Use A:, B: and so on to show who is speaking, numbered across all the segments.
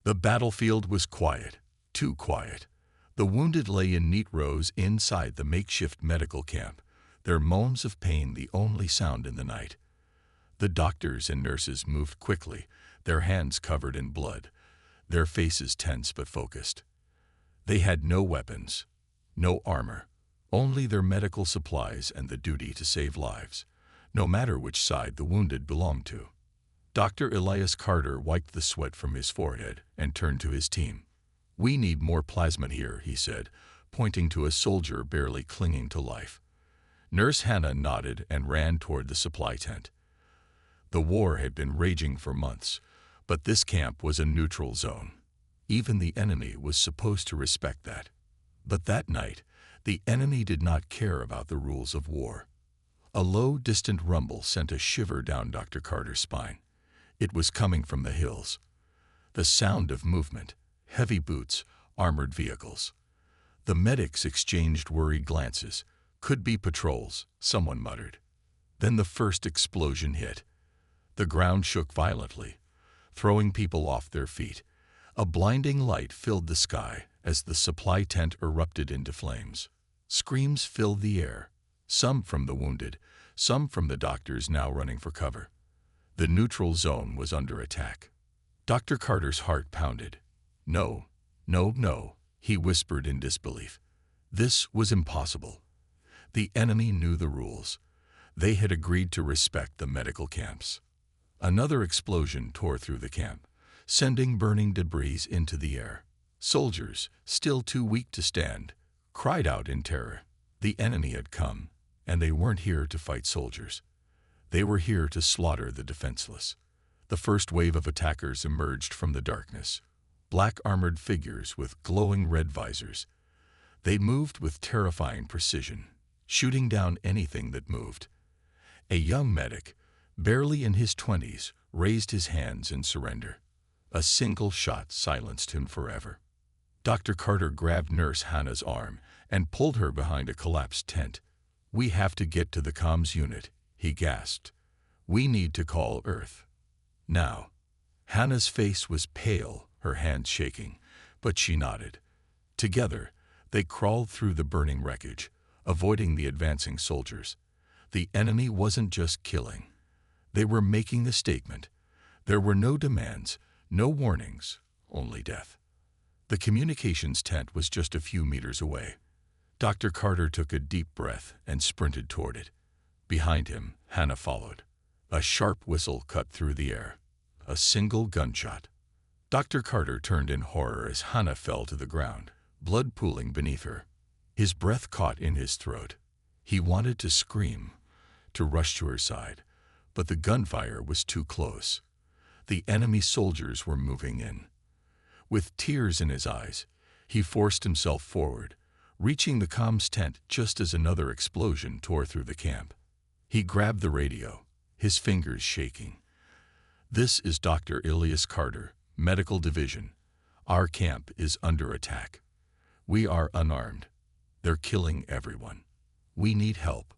A: The battlefield was quiet, too quiet. The wounded lay in neat rows inside the makeshift medical camp, their moans of pain the only sound in the night. The doctors and nurses moved quickly, their hands covered in blood, their faces tense but focused. They had no weapons, no armor, only their medical supplies and the duty to save lives, no matter which side the wounded belonged to. Dr. Elias Carter wiped the sweat from his forehead and turned to his team. "We need more plasma here," he said, pointing to a soldier barely clinging to life. Nurse Hannah nodded and ran toward the supply tent. The war had been raging for months, but this camp was a neutral zone. Even the enemy was supposed to respect that. But that night, the enemy did not care about the rules of war. A low, distant rumble sent a shiver down Dr. Carter's spine. It was coming from the hills. The sound of movement, heavy boots, armored vehicles. The medics exchanged worried glances. "Could be patrols," someone muttered. Then the first explosion hit. The ground shook violently, throwing people off their feet. A blinding light filled the sky as the supply tent erupted into flames. Screams filled the air, some from the wounded, some from the doctors now running for cover. The neutral zone was under attack. Dr. Carter's heart pounded. "No, no, no," he whispered in disbelief. This was impossible. The enemy knew the rules. They had agreed to respect the medical camps. Another explosion tore through the camp, sending burning debris into the air. Soldiers, still too weak to stand, cried out in terror. The enemy had come, and they weren't here to fight soldiers. They were here to slaughter the defenseless. The first wave of attackers emerged from the darkness, black armored figures with glowing red visors. They moved with terrifying precision, shooting down anything that moved. A young medic, barely in his 20s, raised his hands in surrender. A single shot silenced him forever. Dr. Carter grabbed Nurse Hannah's arm and pulled her behind a collapsed tent. "We have to get to the comms unit," he gasped. "We need to call Earth. Now." Hannah's face was pale, her hands shaking, but she nodded. Together, they crawled through the burning wreckage, avoiding the advancing soldiers. The enemy wasn't just killing. They were making a statement. There were no demands, no warnings, only death. The communications tent was just a few meters away. Dr. Carter took a deep breath and sprinted toward it. Behind him, Hannah followed. A sharp whistle cut through the air. A single gunshot. Dr. Carter turned in horror as Hannah fell to the ground, blood pooling beneath her. His breath caught in his throat. He wanted to scream, to rush to her side, but the gunfire was too close. The enemy soldiers were moving in. With tears in his eyes, he forced himself forward, reaching the comms tent just as another explosion tore through the camp. He grabbed the radio, his fingers shaking. "This is Dr. Elias Carter, Medical Division. Our camp is under attack. We are unarmed. They're killing everyone. We need help.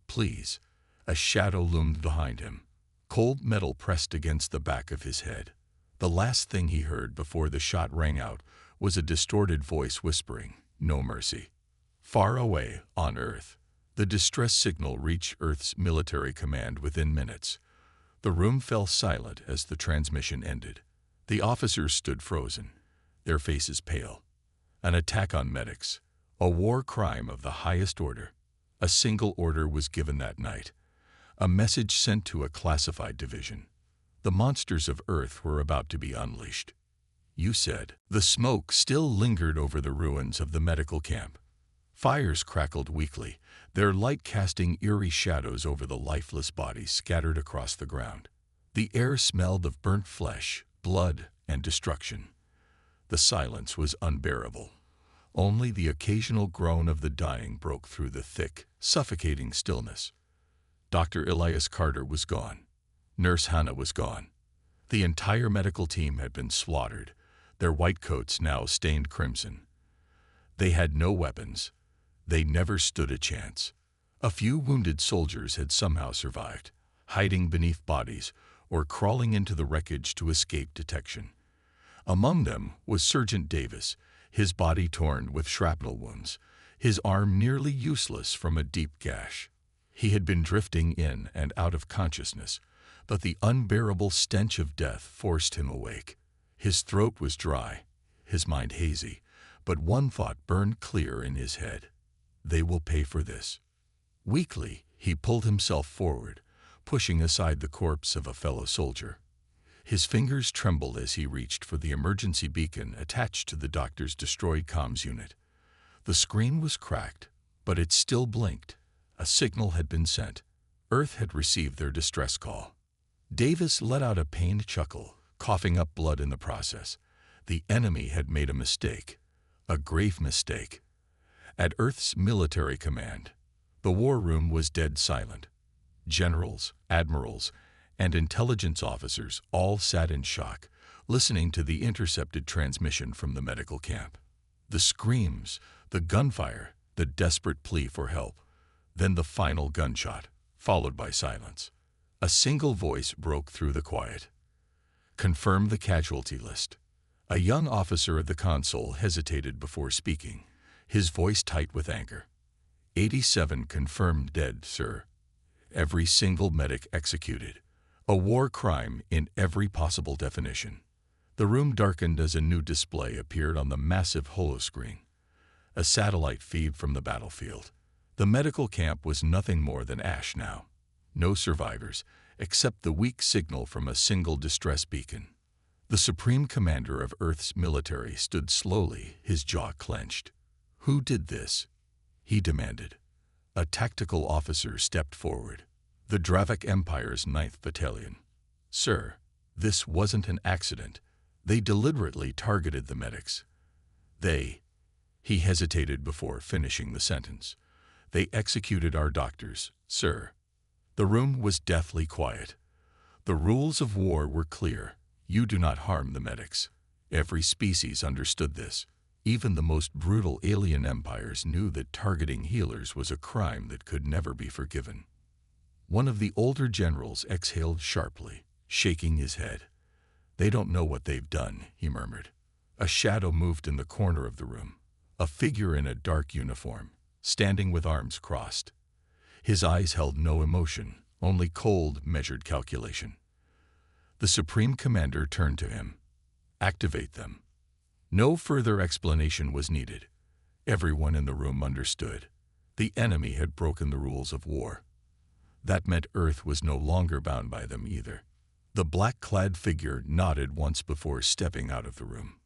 A: Please." A shadow loomed behind him. Cold metal pressed against the back of his head. The last thing he heard before the shot rang out was a distorted voice whispering, "No mercy." Far away, on Earth, the distress signal reached Earth's military command within minutes. The room fell silent as the transmission ended. The officers stood frozen, their faces pale. An attack on medics, a war crime of the highest order. A single order was given that night, a message sent to a classified division. The monsters of Earth were about to be unleashed. "You said." The smoke still lingered over the ruins of the medical camp. Fires crackled weakly, their light casting eerie shadows over the lifeless bodies scattered across the ground. The air smelled of burnt flesh, blood, and destruction. The silence was unbearable. Only the occasional groan of the dying broke through the thick, suffocating stillness. Dr. Elias Carter was gone. Nurse Hannah was gone. The entire medical team had been slaughtered, their white coats now stained crimson. They had no weapons. They never stood a chance. A few wounded soldiers had somehow survived, hiding beneath bodies or crawling into the wreckage to escape detection. Among them was Sergeant Davis, his body torn with shrapnel wounds, his arm nearly useless from a deep gash. He had been drifting in and out of consciousness, but the unbearable stench of death forced him awake. His throat was dry, his mind hazy, but one thought burned clear in his head. They will pay for this. Weakly, he pulled himself forward, pushing aside the corpse of a fellow soldier. His fingers trembled as he reached for the emergency beacon attached to the doctor's destroyed comms unit. The screen was cracked, but it still blinked. A signal had been sent. Earth had received their distress call. Davis let out a pained chuckle, coughing up blood in the process. The enemy had made a mistake, a grave mistake. At Earth's military command, the war room was dead silent. Generals, admirals, and intelligence officers all sat in shock, listening to the intercepted transmission from the medical camp. The screams, the gunfire, the desperate plea for help. Then the final gunshot, followed by silence. A single voice broke through the quiet. "Confirm the casualty list." A young officer at the console hesitated before speaking, his voice tight with anger. 87 confirmed dead, sir. Every single medic executed. A war crime in every possible definition. The room darkened as a new display appeared on the massive holoscreen. A satellite feed from the battlefield. The medical camp was nothing more than ash now. No survivors, except the weak signal from a single distress beacon. The Supreme Commander of Earth's military stood slowly, his jaw clenched. "Who did this?" he demanded. A tactical officer stepped forward. "The Dravik Empire's 9th Battalion. Sir, this wasn't an accident. They deliberately targeted the medics. He hesitated before finishing the sentence. "They executed our doctors, sir." The room was deathly quiet. The rules of war were clear. You do not harm the medics. Every species understood this. Even the most brutal alien empires knew that targeting healers was a crime that could never be forgiven. One of the older generals exhaled sharply, shaking his head. "They don't know what they've done," he murmured. A shadow moved in the corner of the room. A figure in a dark uniform, standing with arms crossed. His eyes held no emotion, only cold, measured calculation. The Supreme Commander turned to him. "Activate them." No further explanation was needed. Everyone in the room understood. The enemy had broken the rules of war. That meant Earth was no longer bound by them either. The black-clad figure nodded once before stepping out of the room.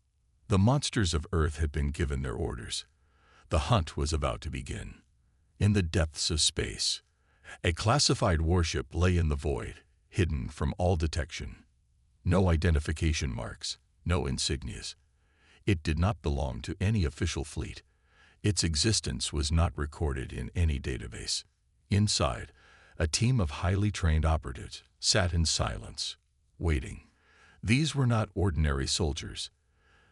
A: The monsters of Earth had been given their orders. The hunt was about to begin. In the depths of space, a classified warship lay in the void, hidden from all detection. No identification marks, no insignias. It did not belong to any official fleet. Its existence was not recorded in any database. Inside, a team of highly trained operatives sat in silence, waiting. These were not ordinary soldiers.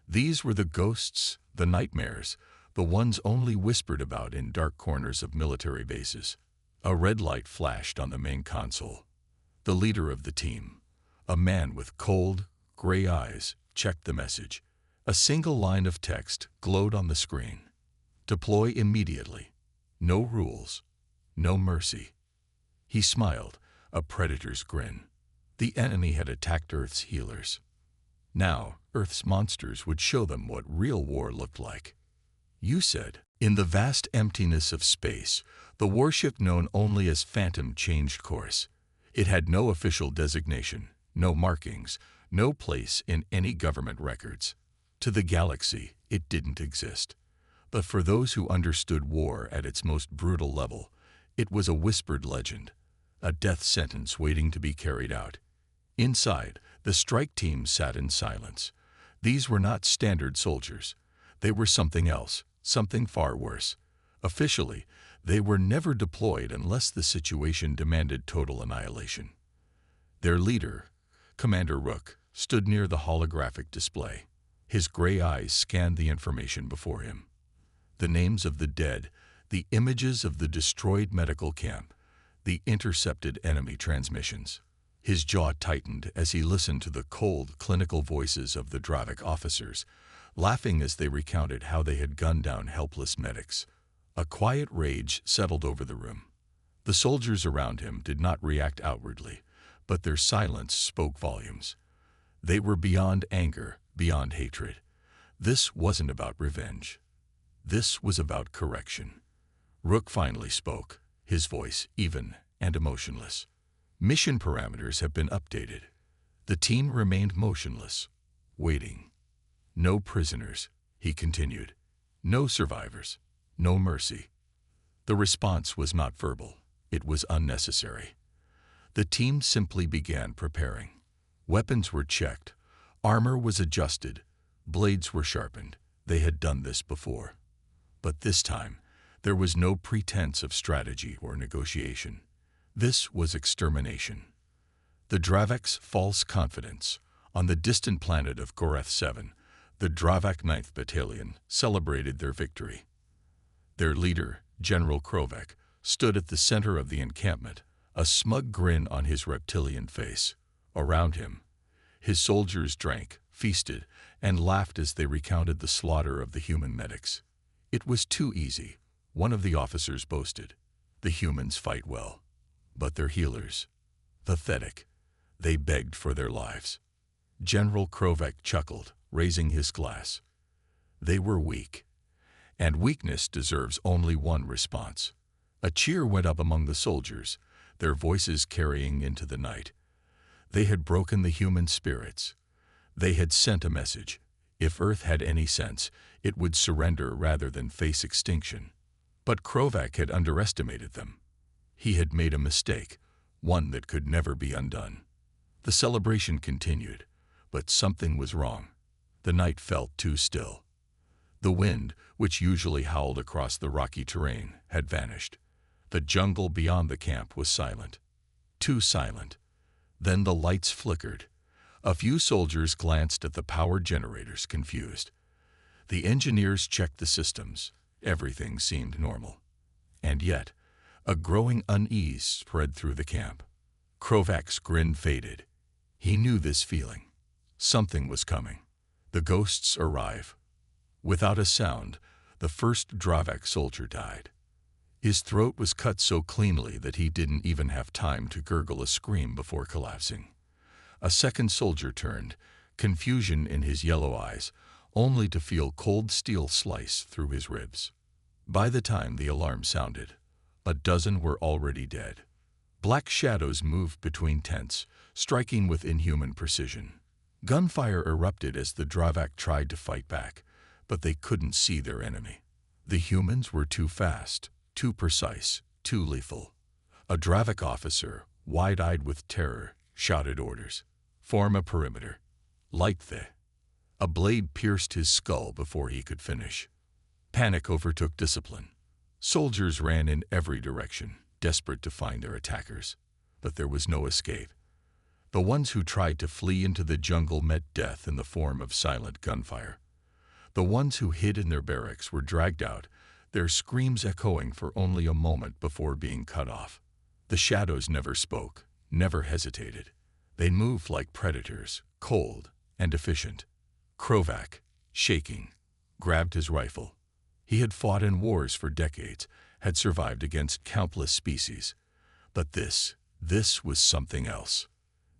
A: These were the ghosts, the nightmares, the ones only whispered about in dark corners of military bases. A red light flashed on the main console. The leader of the team, a man with cold, gray eyes, checked the message. A single line of text glowed on the screen. "Deploy immediately. No rules. No mercy." He smiled, a predator's grin. The enemy had attacked Earth's healers. Now, Earth's monsters would show them what real war looked like. "You said." In the vast emptiness of space, the warship known only as Phantom changed course. It had no official designation, no markings, no place in any government records. To the galaxy, it didn't exist. But for those who understood war at its most brutal level, it was a whispered legend, a death sentence waiting to be carried out. Inside, the strike team sat in silence. These were not standard soldiers. They were something else, something far worse. Officially, they were never deployed unless the situation demanded total annihilation. Their leader, Commander Rook, stood near the holographic display. His gray eyes scanned the information before him. The names of the dead, the images of the destroyed medical camp, the intercepted enemy transmissions. His jaw tightened as he listened to the cold, clinical voices of the Dravik officers, laughing as they recounted how they had gunned down helpless medics. A quiet rage settled over the room. The soldiers around him did not react outwardly, but their silence spoke volumes. They were beyond anger, beyond hatred. This wasn't about revenge. This was about correction. Rook finally spoke, his voice even and emotionless. Mission parameters have been updated. The team remained motionless, waiting. No prisoners, he continued. No survivors. No mercy. The response was not verbal. It was unnecessary. The team simply began preparing. Weapons were checked. Armor was adjusted. Blades were sharpened. They had done this before. But this time, there was no pretense of strategy or negotiation. This was extermination. The Dravik's false confidence. On the distant planet of Goreth 7, the Dravik 9th Battalion celebrated their victory. Their leader, General Krovek, stood at the center of the encampment, a smug grin on his reptilian face. Around him, his soldiers drank, feasted, and laughed as they recounted the slaughter of the human medics. It was too easy, one of the officers boasted. The humans fight well, but their healers, pathetic. They begged for their lives. General Krovek chuckled, raising his glass. They were weak, and weakness deserves only one response. A cheer went up among the soldiers, their voices carrying into the night. They had broken the human spirits. They had sent a message. If Earth had any sense, it would surrender rather than face extinction. But Krovek had underestimated them. He had made a mistake, one that could never be undone. The celebration continued, but something was wrong. The night felt too still. The wind, which usually howled across the rocky terrain, had vanished. The jungle beyond the camp was silent. Too silent. Then the lights flickered. A few soldiers glanced at the power generators, confused. The engineers checked the systems. Everything seemed normal. And yet, a growing unease spread through the camp. Krovek's grin faded. He knew this feeling. Something was coming. The ghosts arrive. Without a sound, the first Dravik soldier died. His throat was cut so cleanly that he didn't even have time to gurgle a scream before collapsing. A second soldier turned, confusion in his yellow eyes, only to feel cold steel slice through his ribs. By the time the alarm sounded, a dozen were already dead. Black shadows moved between tents, striking with inhuman precision. Gunfire erupted as the Dravik tried to fight back, but they couldn't see their enemy. The humans were too fast, too precise, too lethal. A Dravik officer, wide-eyed with terror, shouted orders. Form a perimeter. Light the. A blade pierced his skull before he could finish. Panic overtook discipline. Soldiers ran in every direction, desperate to find their attackers. But there was no escape. The ones who tried to flee into the jungle met death in the form of silent gunfire. The ones who hid in their barracks were dragged out, their screams echoing for only a moment before being cut off. The shadows never spoke, never hesitated. They moved like predators, cold and efficient. Krovek, shaking, grabbed his rifle. He had fought in wars for decades, had survived against countless species. But this was something else.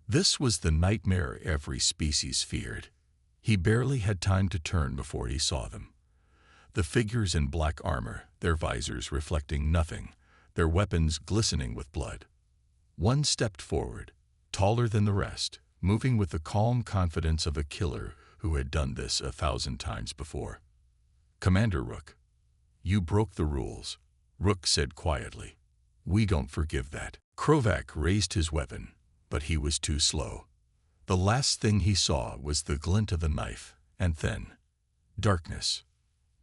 A: This was the nightmare every species feared. He barely had time to turn before he saw them. The figures in black armor, their visors reflecting nothing, their weapons glistening with blood. One stepped forward, taller than the rest, moving with the calm confidence of a killer who had done this 1,000 times before. Commander Rook, you broke the rules, Rook said quietly. We don't forgive that. Krovek raised his weapon, but he was too slow. The last thing he saw was the glint of a knife, and then darkness.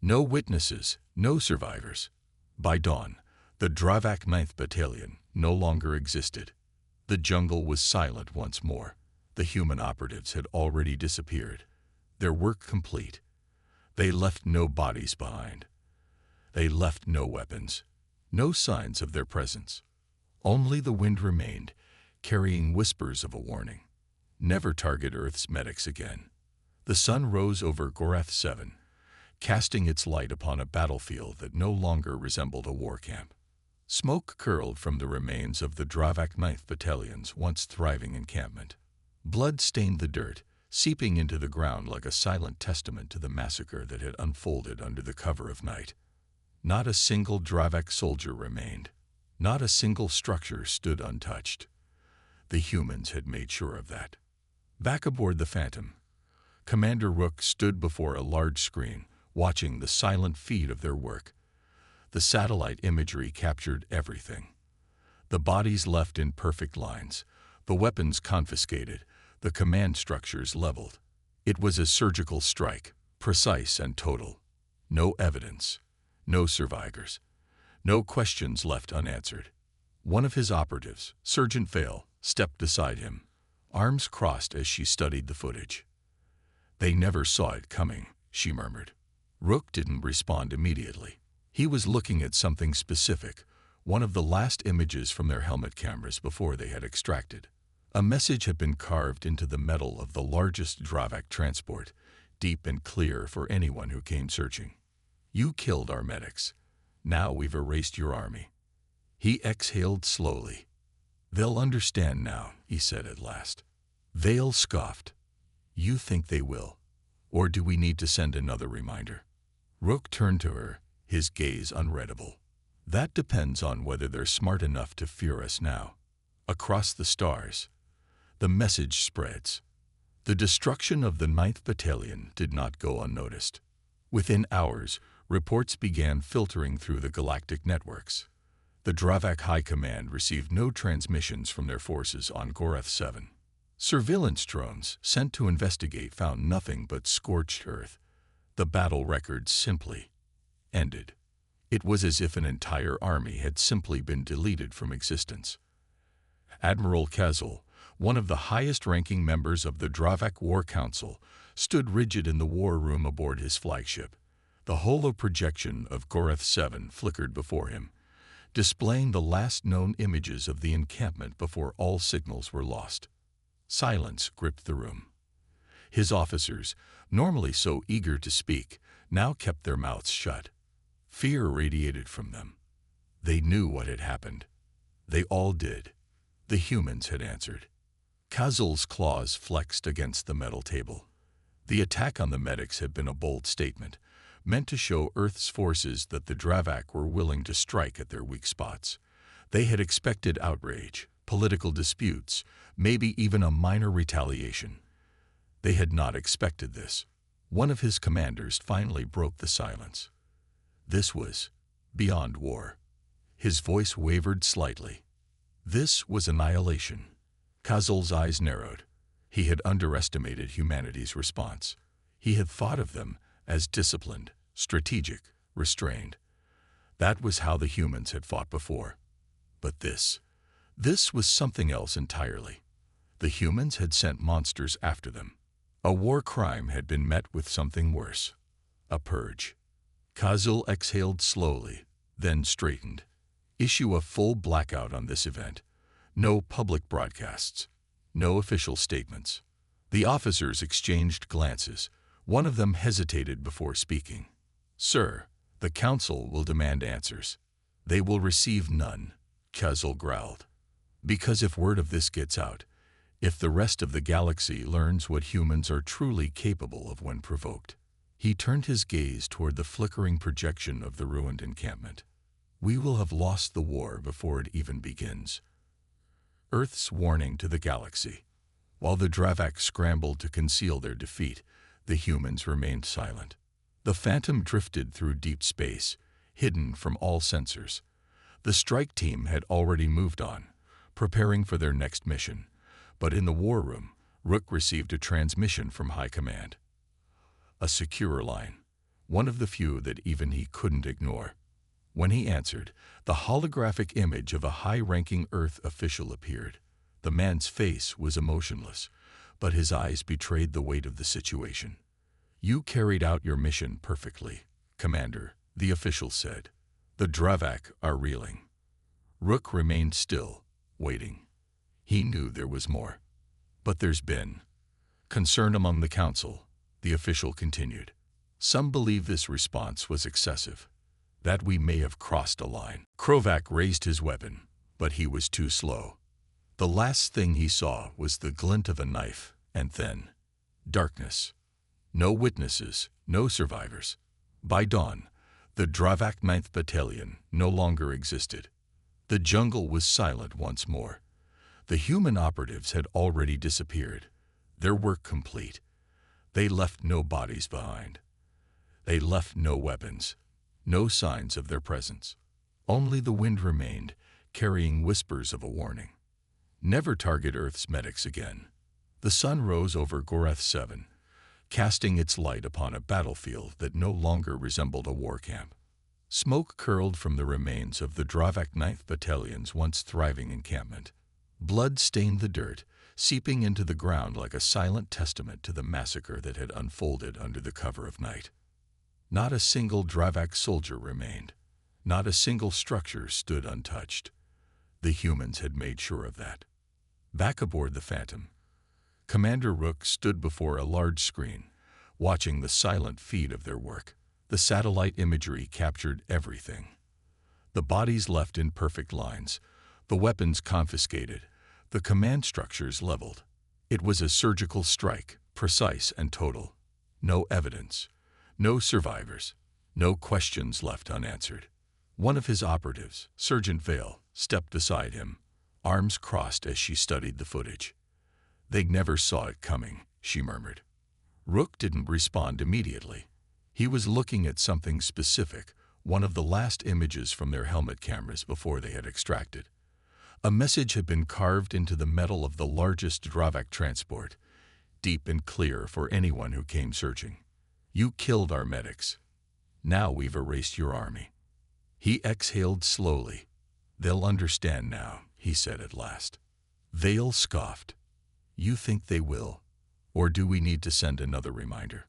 A: No witnesses, no survivors. By dawn, the Dravik 9th Battalion no longer existed. The jungle was silent once more. The human operatives had already disappeared, their work complete. They left no bodies behind. They left no weapons, no signs of their presence. Only the wind remained, carrying whispers of a warning. Never target Earth's medics again. The sun rose over Goreth 7, casting its light upon a battlefield that no longer resembled a war camp. Smoke curled from the remains of the Dravak 9th Battalion's once thriving encampment. Blood stained the dirt, seeping into the ground like a silent testament to the massacre that had unfolded under the cover of night. Not a single Dravak soldier remained. Not a single structure stood untouched. The humans had made sure of that. Back aboard the Phantom, Commander Rook stood before a large screen, watching the silent feed of their work. The satellite imagery captured everything. The bodies left in perfect lines, the weapons confiscated, the command structures leveled. It was a surgical strike, precise and total. No evidence, no survivors, no questions left unanswered. One of his operatives, Sergeant Vale, stepped beside him, arms crossed as she studied the footage. "They never saw it coming," she murmured. Rook didn't respond immediately. He was looking at something specific, one of the last images from their helmet cameras before they had extracted. A message had been carved into the metal of the largest Dravak transport, deep and clear for anyone who came searching. "You killed our medics. Now we've erased your army." He exhaled slowly. "They'll understand now," he said at last. Vale scoffed. "You think they will? Or do we need to send another reminder?" Rook turned to her, his gaze unreadable. "That depends on whether they're smart enough to fear us now." Across the stars, the message spreads. The destruction of the 9th Battalion did not go unnoticed. Within hours, reports began filtering through the galactic networks. The Dravak High Command received no transmissions from their forces on Goreth 7. Surveillance drones sent to investigate found nothing but scorched earth. The battle record simply ended. It was as if an entire army had simply been deleted from existence. Admiral Kazul, one of the highest-ranking members of the Dravak War Council, stood rigid in the war room aboard his flagship. The holo projection of Goreth 7 flickered before him, displaying the last known images of the encampment before all signals were lost. Silence gripped the room. His officers, normally so eager to speak, now kept their mouths shut. Fear radiated from them. They knew what had happened. They all did. The humans had answered. Kazul's claws flexed against the metal table. The attack on the medics had been a bold statement, meant to show Earth's forces that the Dravak were willing to strike at their weak spots. They had expected outrage, political disputes, maybe even a minor retaliation. They had not expected this. One of his commanders finally broke the silence. This was beyond war. His voice wavered slightly. This was annihilation. Kazul's eyes narrowed. He had underestimated humanity's response. He had thought of them as disciplined, strategic, restrained. That was how the humans had fought before. But this was something else entirely. The humans had sent monsters after them. A war crime had been met with something worse. A purge. Kazul exhaled slowly, then straightened. Issue a full blackout on this event. No public broadcasts. No official statements. The officers exchanged glances. One of them hesitated before speaking. "Sir, the Council will demand answers." "They will receive none," Kazul growled. "Because if word of this gets out, if the rest of the galaxy learns what humans are truly capable of when provoked." He turned his gaze toward the flickering projection of the ruined encampment. "We will have lost the war before it even begins." Earth's warning to the galaxy. While the Dravak scrambled to conceal their defeat, the humans remained silent. The Phantom drifted through deep space, hidden from all sensors. The strike team had already moved on, preparing for their next mission. But in the war room, Rook received a transmission from High Command. A secure line, one of the few that even he couldn't ignore. When he answered, the holographic image of a high-ranking Earth official appeared. The man's face was emotionless, but his eyes betrayed the weight of the situation. "You carried out your mission perfectly, Commander," the official said. "The Dravak are reeling." Rook remained still, waiting. He knew there was more. But there's been concern among the council, the official continued. Some believe this response was excessive, that we may have crossed a line. Krovac raised his weapon, but he was too slow. The last thing he saw was the glint of a knife, and then darkness. No witnesses, no survivors. By dawn, the Dravak 9th Battalion no longer existed. The jungle was silent once more. The human operatives had already disappeared, their work complete. They left no bodies behind. They left no weapons, no signs of their presence. Only the wind remained, carrying whispers of a warning. Never target Earth's medics again. The sun rose over Goreth 7, casting its light upon a battlefield that no longer resembled a war camp. Smoke curled from the remains of the Dravak 9th Battalion's once thriving encampment. Blood stained the dirt, seeping into the ground like a silent testament to the massacre that had unfolded under the cover of night. Not a single Dravak soldier remained. Not a single structure stood untouched. The humans had made sure of that. Back aboard the Phantom, Commander Rook stood before a large screen, watching the silent feed of their work. The satellite imagery captured everything. The bodies left in perfect lines, the weapons confiscated, the command structures leveled. It was a surgical strike, precise and total. No evidence, no survivors, no questions left unanswered. One of his operatives, Sergeant Vale, stepped beside him, arms crossed as she studied the footage. "They never saw it coming," she murmured. Rook didn't respond immediately. He was looking at something specific, one of the last images from their helmet cameras before they had extracted. A message had been carved into the metal of the largest Dravak transport, deep and clear for anyone who came searching. "You killed our medics. Now we've erased your army." He exhaled slowly. "They'll understand now," he said at last. Vale scoffed. "You think they will? Or do we need to send another reminder?"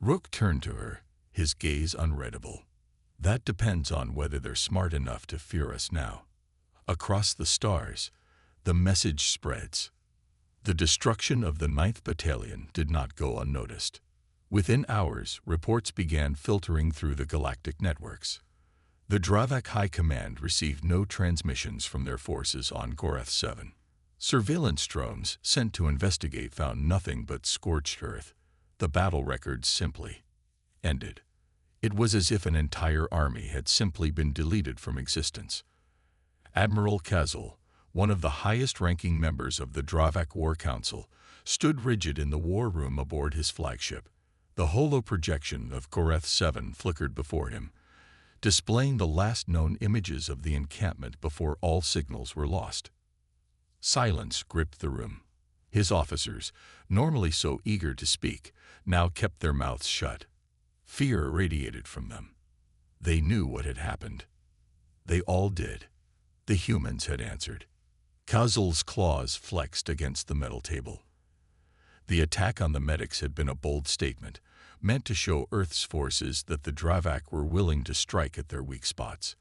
A: Rook turned to her, his gaze unreadable. "That depends on whether they're smart enough to fear us now." Across the stars, the message spreads. The destruction of the 9th Battalion did not go unnoticed. Within hours, reports began filtering through the galactic networks. The Dravak High Command received no transmissions from their forces on Goreth 7. Surveillance drones sent to investigate found nothing but scorched earth. The battle records simply ended. It was as if an entire army had simply been deleted from existence. Admiral Kazul, one of the highest-ranking members of the Dravak War Council, stood rigid in the war room aboard his flagship. The holo-projection of Goreth 7 flickered before him, displaying the last known images of the encampment before all signals were lost. Silence gripped the room. His officers, normally so eager to speak, now kept their mouths shut. Fear radiated from them. They knew what had happened. They all did. The humans had answered. Kazul's claws flexed against the metal table. The attack on the medics had been a bold statement, meant to show Earth's forces that the Dravak were willing to strike at their weak spots.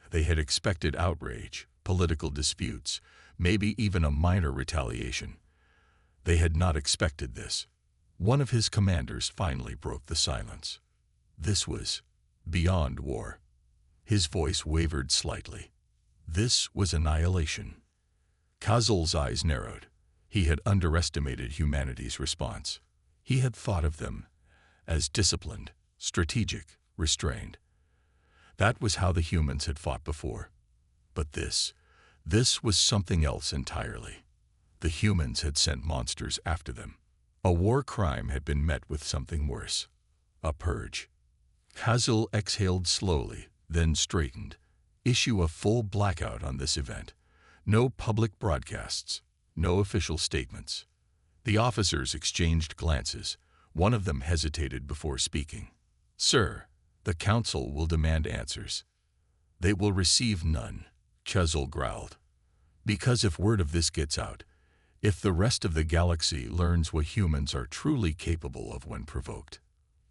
A: They had expected outrage, political disputes, maybe even a minor retaliation. They had not expected this. One of his commanders finally broke the silence. This was beyond war. His voice wavered slightly. This was annihilation. Kazul's eyes narrowed. He had underestimated humanity's response. He had thought of them as disciplined, strategic, restrained. That was how the humans had fought before. But this was something else entirely. The humans had sent monsters after them. A war crime had been met with something worse. A purge. Kazul exhaled slowly, then straightened. Issue a full blackout on this event. No public broadcasts. No official statements. The officers exchanged glances. One of them hesitated before speaking. "Sir, the council will demand answers." "They will receive none," Kazul growled. "Because if word of this gets out, if the rest of the galaxy learns what humans are truly capable of when provoked."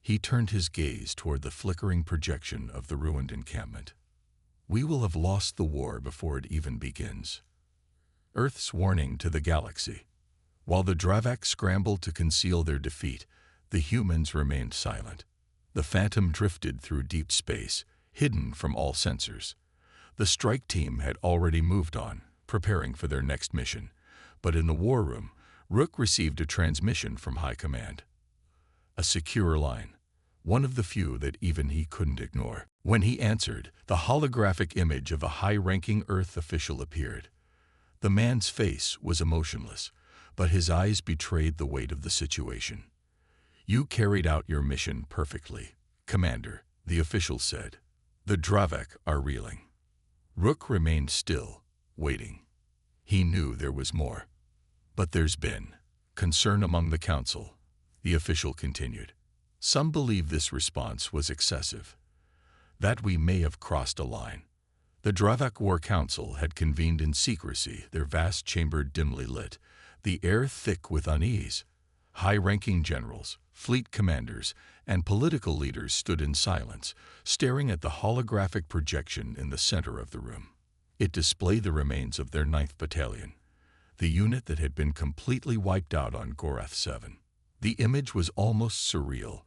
A: He turned his gaze toward the flickering projection of the ruined encampment. "We will have lost the war before it even begins." Earth's warning to the galaxy. While the Dravak scrambled to conceal their defeat, the humans remained silent. The Phantom drifted through deep space, hidden from all sensors. The strike team had already moved on, preparing for their next mission. But in the war room, Rook received a transmission from High Command. A secure line, one of the few that even he couldn't ignore. When he answered, the holographic image of a high-ranking Earth official appeared. The man's face was emotionless, but his eyes betrayed the weight of the situation. "You carried out your mission perfectly, Commander," the official said. "The Dravak are reeling." Rook remained still, waiting. He knew there was more. "But there's been concern among the Council," the official continued. "Some believe this response was excessive, that we may have crossed a line." The Dravak War Council had convened in secrecy, their vast chamber dimly lit, the air thick with unease. High-ranking generals, fleet commanders, and political leaders stood in silence, staring at the holographic projection in the center of the room. It displayed the remains of their 9th Battalion, the unit that had been completely wiped out on Gorath 7. The image was almost surreal.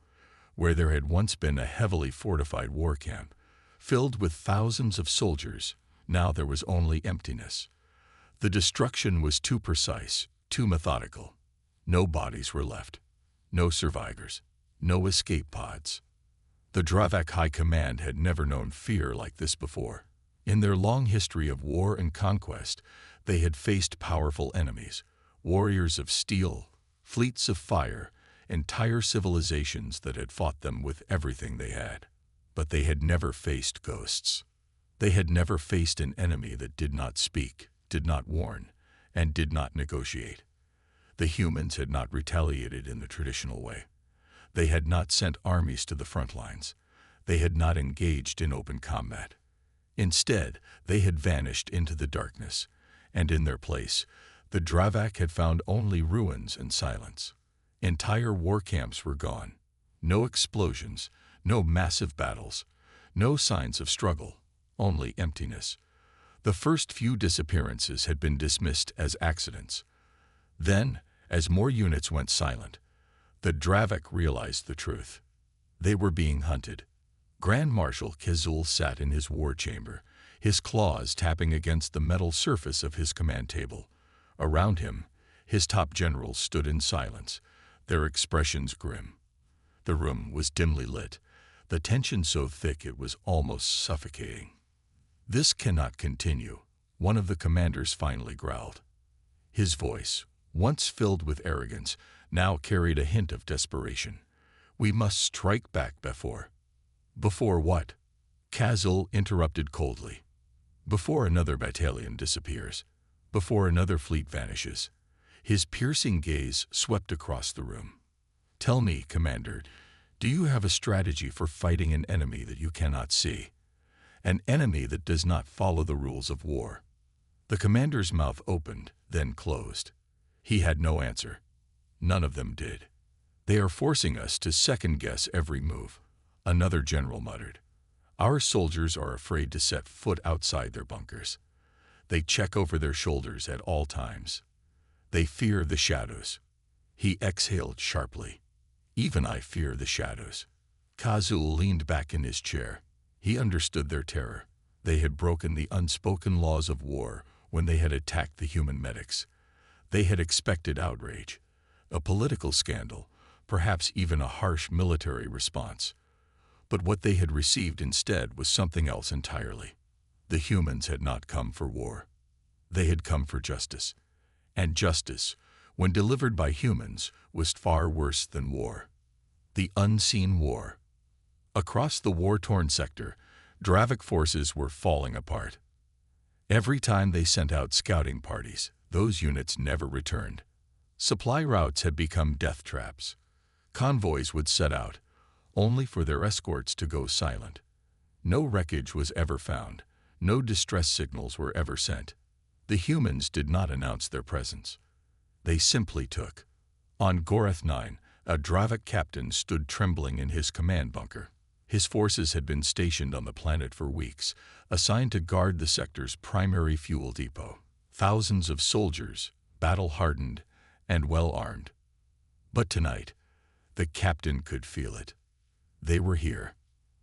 A: Where there had once been a heavily fortified war camp, filled with thousands of soldiers, now there was only emptiness. The destruction was too precise, too methodical. No bodies were left, no survivors, no escape pods. The Dravak High Command had never known fear like this before. In their long history of war and conquest, they had faced powerful enemies, warriors of steel, fleets of fire, entire civilizations that had fought them with everything they had. But they had never faced ghosts. They had never faced an enemy that did not speak, did not warn, and did not negotiate. The humans had not retaliated in the traditional way. They had not sent armies to the front lines. They had not engaged in open combat. Instead, they had vanished into the darkness, and in their place, the Dravak had found only ruins and silence. Entire war camps were gone. No explosions, no massive battles, no signs of struggle, only emptiness. The first few disappearances had been dismissed as accidents. Then, as more units went silent, the Dravak realized the truth. They were being hunted. Grand Marshal Kizul sat in his war chamber, his claws tapping against the metal surface of his command table. Around him, his top generals stood in silence, their expressions grim. The room was dimly lit, the tension so thick it was almost suffocating. "This cannot continue," one of the commanders finally growled. His voice, once filled with arrogance, now carried a hint of desperation. "We must strike back before." "Before what?" Kazul interrupted coldly. "Before another battalion disappears. Before another fleet vanishes." His piercing gaze swept across the room. "Tell me, Commander, do you have a strategy for fighting an enemy that you cannot see? An enemy that does not follow the rules of war?" The commander's mouth opened, then closed. He had no answer. None of them did. "They are forcing us to second-guess every move," another general muttered. "Our soldiers are afraid to set foot outside their bunkers. They check over their shoulders at all times. They fear the shadows." He exhaled sharply. "Even I fear the shadows." Kazul leaned back in his chair. He understood their terror. They had broken the unspoken laws of war when they had attacked the human medics. They had expected outrage, a political scandal, perhaps even a harsh military response. But what they had received instead was something else entirely. The humans had not come for war. They had come for justice. And justice, when delivered by humans, was far worse than war. The unseen war. Across the war-torn sector, Dravak forces were falling apart. Every time they sent out scouting parties, those units never returned. Supply routes had become death traps. Convoys would set out, only for their escorts to go silent. No wreckage was ever found. No distress signals were ever sent. The humans did not announce their presence. They simply took. On Gorath 9, a Dravak captain stood trembling in his command bunker. His forces had been stationed on the planet for weeks, assigned to guard the sector's primary fuel depot. thousands of soldiers, battle-hardened and well-armed. But tonight, the captain could feel it. They were here.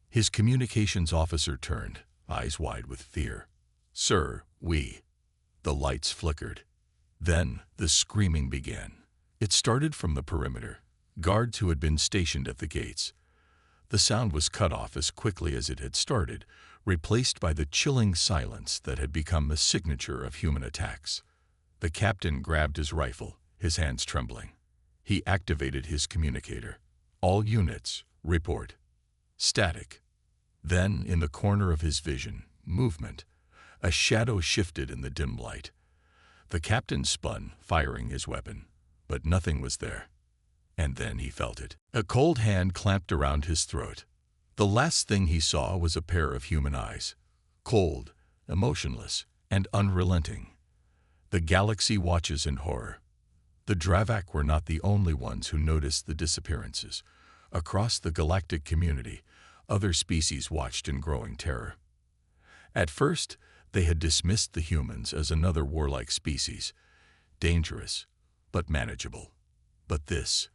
A: His communications officer turned, eyes wide with fear. "Sir, we—" The lights flickered. Then the screaming began. It started from the perimeter, guards who had been stationed at the gates. The sound was cut off as quickly as it had started, replaced by the chilling silence that had become the signature of human attacks. The captain grabbed his rifle, his hands trembling. He activated his communicator. "All units, report." Static. Then, in the corner of his vision, movement. A shadow shifted in the dim light. The captain spun, firing his weapon, but nothing was there. And then he felt it. A cold hand clamped around his throat. The last thing he saw was a pair of human eyes, cold, emotionless, and unrelenting. The galaxy watches in horror. The Dravak were not the only ones who noticed the disappearances. Across the galactic community, other species watched in growing terror. At first, they had dismissed the humans as another warlike species, dangerous, but manageable. But this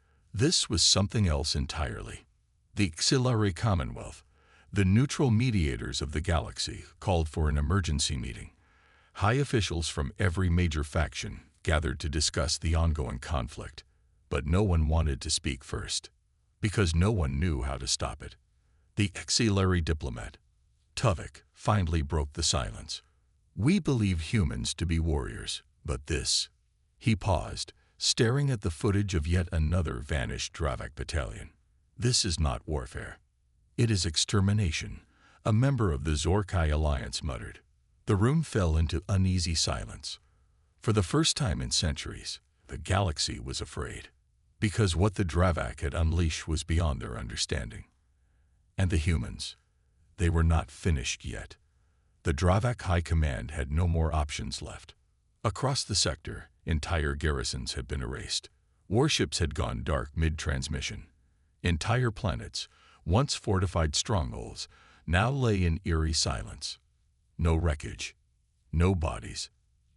A: was something else entirely. The Auxiliary Commonwealth, the neutral mediators of the galaxy, called for an emergency meeting. High officials from every major faction gathered to discuss the ongoing conflict, but no one wanted to speak first, because no one knew how to stop it. The auxiliary diplomat, Tuvok, finally broke the silence. "We believe humans to be warriors, but this—" He paused, staring at the footage of yet another vanished Dravak battalion. "This is not warfare. It is extermination," a member of the Zorkai Alliance muttered. The room fell into uneasy silence. For the first time in centuries, the galaxy was afraid, because what the Dravak had unleashed was beyond their understanding. And the humans, they were not finished yet. The Dravak High Command had no more options left. Across the sector, entire garrisons had been erased. Warships had gone dark mid-transmission. Entire planets, once fortified strongholds, now lay in eerie silence. No wreckage, no bodies,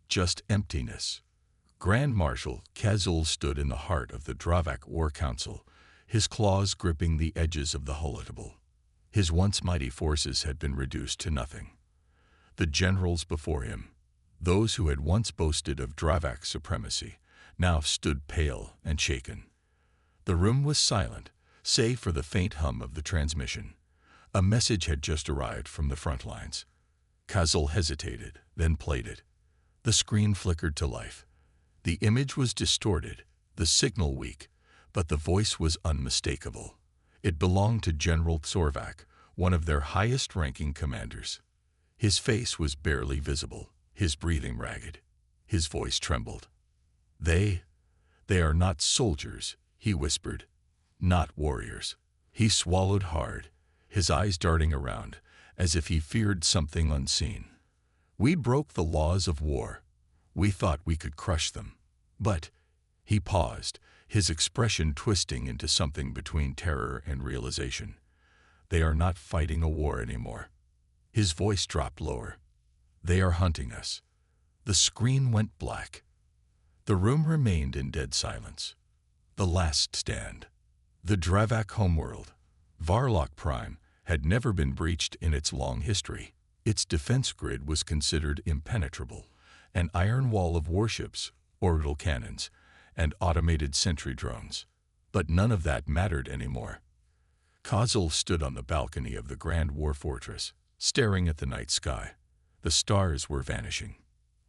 A: just emptiness. Grand Marshal Kazul stood in the heart of the Dravak War Council, his claws gripping the edges of the Hullitable. His once mighty forces had been reduced to nothing. The generals before him, those who had once boasted of Dravak supremacy, now stood pale and shaken. The room was silent, save for the faint hum of the transmission. A message had just arrived from the front lines. Kazul hesitated, then played it. The screen flickered to life. The image was distorted, the signal weak, but the voice was unmistakable. It belonged to General Zorvak, one of their highest-ranking commanders. His face was barely visible, his breathing ragged. His voice trembled. They are not soldiers," he whispered. "Not warriors." He swallowed hard, his eyes darting around, as if he feared something unseen. "We broke the laws of war. We thought we could crush them. But—" He paused, his expression twisting into something between terror and realization. "They are not fighting a war anymore." His voice dropped lower. "They are hunting us." The screen went black. The room remained in dead silence. The last stand. The Dravak homeworld, Varlock Prime, had never been breached in its long history. Its defense grid was considered impenetrable, an iron wall of warships, orbital cannons, and automated sentry drones. But none of that mattered anymore. Kazul stood on the balcony of the Grand War Fortress, staring at the night sky. The stars were vanishing.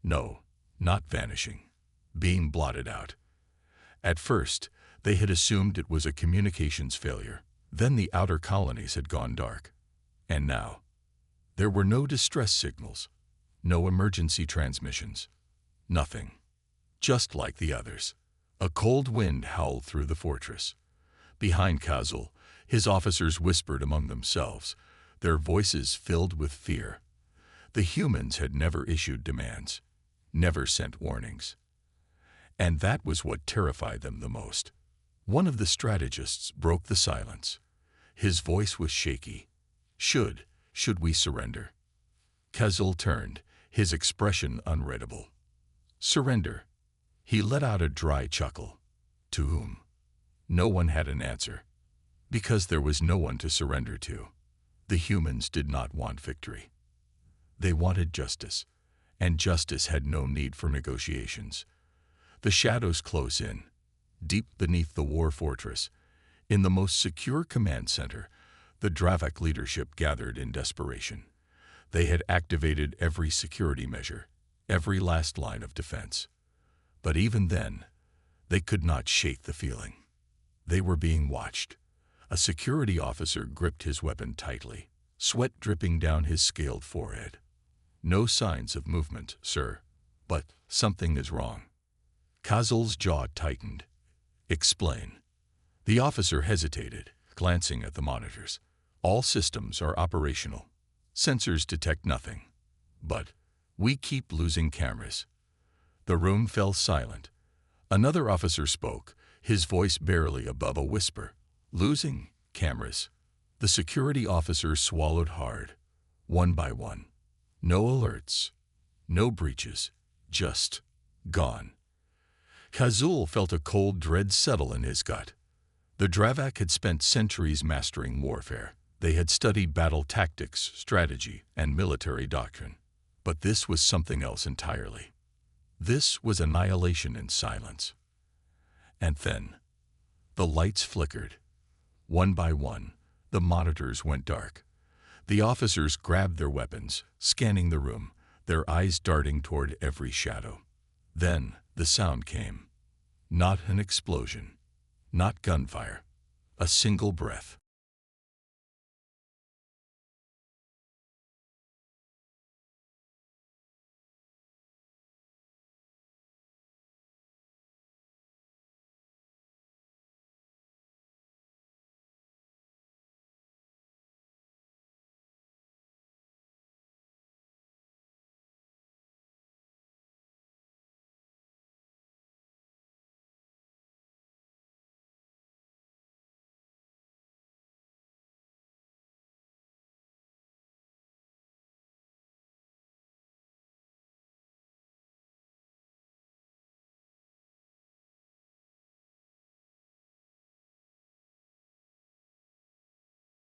A: No, not vanishing. Being blotted out. At first, they had assumed it was a communications failure. Then the outer colonies had gone dark. And now, there were no distress signals, no emergency transmissions, nothing. Just like the others. A cold wind howled through the fortress. Behind Kazul, his officers whispered among themselves, their voices filled with fear. The humans had never issued demands, never sent warnings. And that was what terrified them the most. One of the strategists broke the silence. His voice was shaky. Should we surrender?" Kazul turned, his expression unreadable. Surrender. He let out a dry chuckle. To whom? No one had an answer. Because there was no one to surrender to. The humans did not want victory. They wanted justice, and justice had no need for negotiations. The shadows close in, deep beneath the war fortress. In the most secure command center, the Dravak leadership gathered in desperation. They had activated every security measure, every last line of defense. But even then, they could not shake the feeling. They were being watched. A security officer gripped his weapon tightly, sweat dripping down his scaled forehead. No signs of movement, sir, but something is wrong. Kazul's jaw tightened. Explain. The officer hesitated, glancing at the monitors. All systems are operational. Sensors detect nothing. But we keep losing cameras. The room fell silent. Another officer spoke, his voice barely above a whisper. Losing cameras. The security officer swallowed hard, one by one. No alerts, no breaches, just gone. Kazul felt a cold dread settle in his gut. The Dravak had spent centuries mastering warfare. They had studied battle tactics, strategy, and military doctrine. But this was something else entirely. This was annihilation in silence. And then, the lights flickered. One by one, the monitors went dark. The officers grabbed their weapons, scanning the room, their eyes darting toward every shadow. Then the sound came. Not an explosion, not gunfire, a single breath.